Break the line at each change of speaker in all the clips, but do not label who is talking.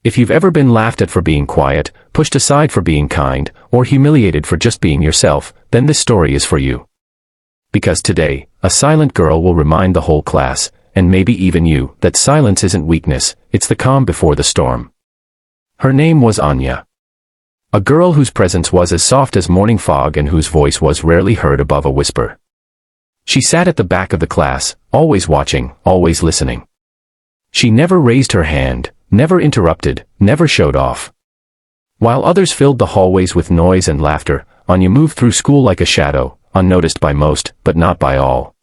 If you've ever been laughed at for being quiet, pushed aside for being kind, or humiliated for just being yourself, then this story is for you. Because today, a silent girl will remind the whole class, and maybe even you, that silence isn't weakness, it's the calm before the storm. Her name was Anya. A girl whose presence was as soft as morning fog and whose voice was rarely heard above a whisper. She sat at the back of the class, always watching, always listening. She never raised her hand, never interrupted, never showed off. While others filled the hallways with noise and laughter, Anya moved through school like a shadow, unnoticed by most, but not by all.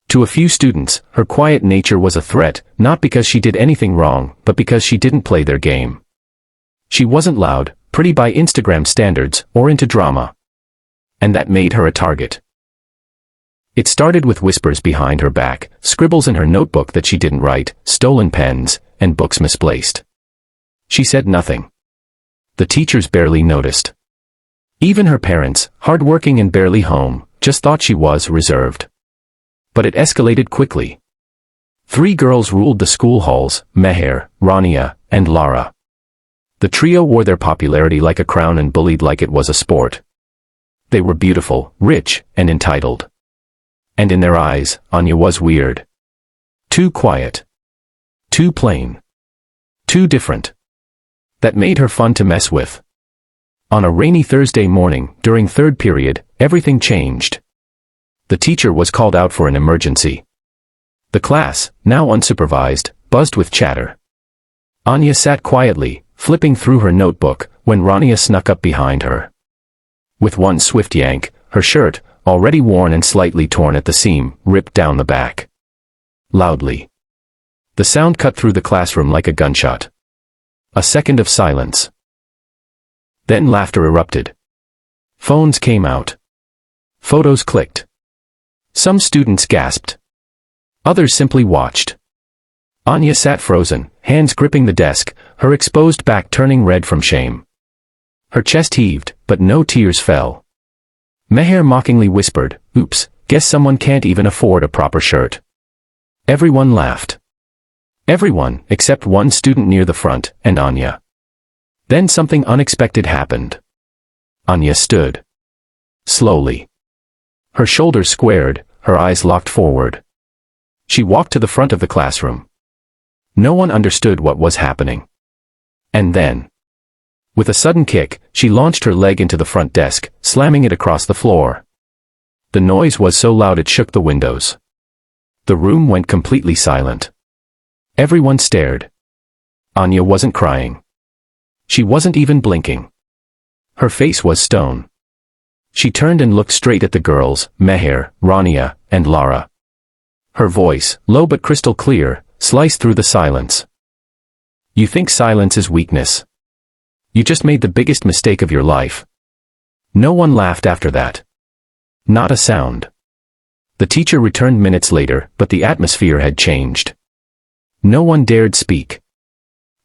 To a few students, her quiet nature was a threat, not because she did anything wrong, but because she didn't play their game. She wasn't loud, pretty by Instagram standards, or into drama. And that made her a target. It started with whispers behind her back, scribbles in her notebook that she didn't write, stolen pens, and books misplaced. She said nothing. The teachers barely noticed. Even her parents, hardworking and barely home, just thought she was reserved. But it escalated quickly. 3 girls ruled the school halls, Meher, Rania, and Lara. The trio wore their popularity like a crown and bullied like it was a sport. They were beautiful, rich, and entitled. And in their eyes, Anya was weird. Too quiet. Too plain. Too different. That made her fun to mess with. On a rainy Thursday morning, during third period, everything changed. The teacher was called out for an emergency. The class, now unsupervised, buzzed with chatter. Anya sat quietly, flipping through her notebook, when Rania snuck up behind her. With one swift yank, her shirt, already worn and slightly torn at the seam, ripped down the back. Loudly. The sound cut through the classroom like a gunshot. A second of silence. Then laughter erupted. Phones came out. Photos clicked. Some students gasped. Others simply watched. Anya sat frozen, hands gripping the desk, her exposed back turning red from shame. Her chest heaved, but no tears fell. Meher mockingly whispered, "Oops, guess someone can't even afford a proper shirt." Everyone laughed. Everyone, except one student near the front, and Anya. Then something unexpected happened. Anya stood. Slowly. Her shoulders squared, her eyes locked forward. She walked to the front of the classroom. No one understood what was happening. And then, with a sudden kick, she launched her leg into the front desk, slamming it across the floor. The noise was so loud it shook the windows. The room went completely silent. Everyone stared. Anya wasn't crying. She wasn't even blinking. Her face was stone. She turned and looked straight at the girls, Meher, Rania, and Lara. Her voice, low but crystal clear, sliced through the silence. "You think silence is weakness? You just made the biggest mistake of your life." No one laughed after that. Not a sound. The teacher returned minutes later, but the atmosphere had changed. No one dared speak.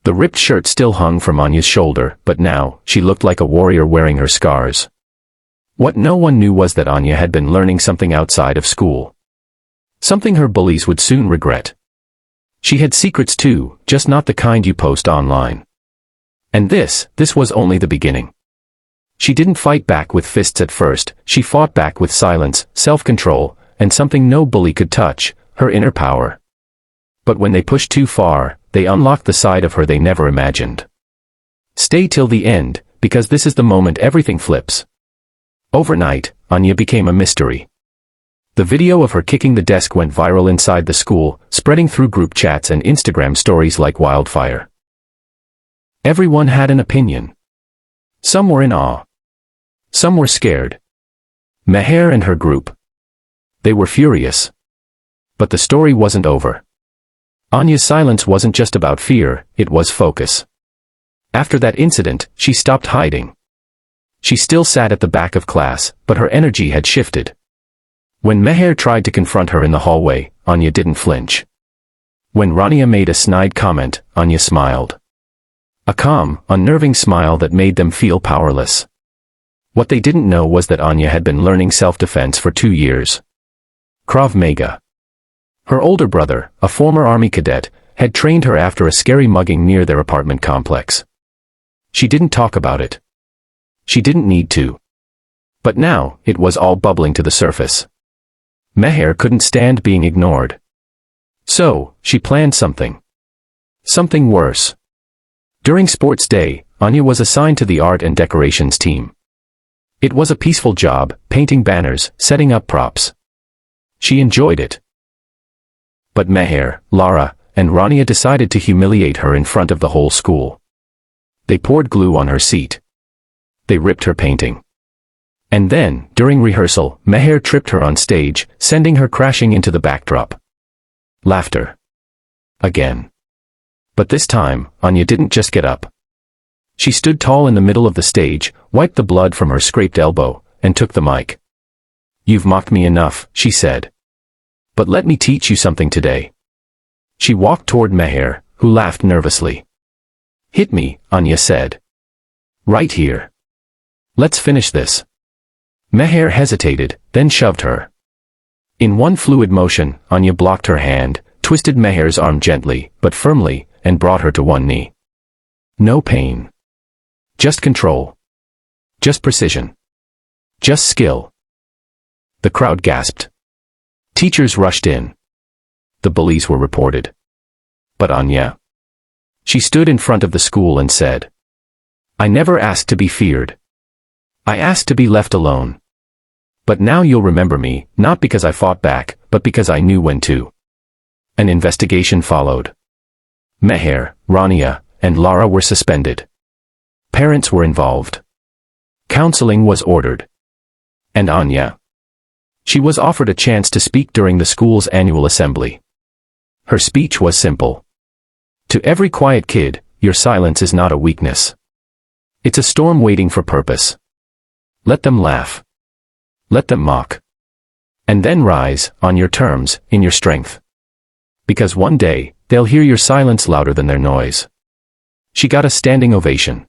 The ripped shirt still hung from Anya's shoulder, but now, she looked like a warrior wearing her scars. What no one knew was that Anya had been learning something outside of school. Something her bullies would soon regret. She had secrets too, just not the kind you post online. And this was only the beginning. She didn't fight back with fists at first, she fought back with silence, self-control, and something no bully could touch, her inner power. But when they pushed too far, they unlocked the side of her they never imagined. Stay till the end, because this is the moment everything flips. Overnight, Anya became a mystery. The video of her kicking the desk went viral inside the school, spreading through group chats and Instagram stories like wildfire. Everyone had an opinion. Some were in awe. Some were scared. Meher and her group. They were furious. But the story wasn't over. Anya's silence wasn't just about fear, it was focus. After that incident, she stopped hiding. She still sat at the back of class, but her energy had shifted. When Meher tried to confront her in the hallway, Anya didn't flinch. When Rania made a snide comment, Anya smiled. A calm, unnerving smile that made them feel powerless. What they didn't know was that Anya had been learning self-defense for 2 years. Krav Maga. Her older brother, a former army cadet, had trained her after a scary mugging near their apartment complex. She didn't talk about it. She didn't need to. But now, it was all bubbling to the surface. Meher couldn't stand being ignored. So, she planned something. Something worse. During sports day, Anya was assigned to the art and decorations team. It was a peaceful job, painting banners, setting up props. She enjoyed it. But Meher, Lara, and Rania decided to humiliate her in front of the whole school. They poured glue on her seat. They ripped her painting. And then, during rehearsal, Meher tripped her on stage, sending her crashing into the backdrop. Laughter. Again. But this time, Anya didn't just get up. She stood tall in the middle of the stage, wiped the blood from her scraped elbow, and took the mic. "You've mocked me enough," she said. "But let me teach you something today." She walked toward Meher, who laughed nervously. "Hit me," Anya said. "Right here. Let's finish this." Meher hesitated, then shoved her. In one fluid motion, Anya blocked her hand, twisted Meher's arm gently, but firmly, and brought her to one knee. No pain. Just control. Just precision. Just skill. The crowd gasped. Teachers rushed in. The bullies were reported. But Anya. She stood in front of the school and said, "I never asked to be feared. I asked to be left alone. But now you'll remember me, not because I fought back, but because I knew when to." An investigation followed. Meher, Rania, and Lara were suspended. Parents were involved. Counseling was ordered. And Anya. She was offered a chance to speak during the school's annual assembly. Her speech was simple. To every quiet kid, your silence is not a weakness. It's a storm waiting for purpose. Let them laugh. Let them mock. And then rise, on your terms, in your strength. Because one day, they'll hear your silence louder than their noise. She got a standing ovation.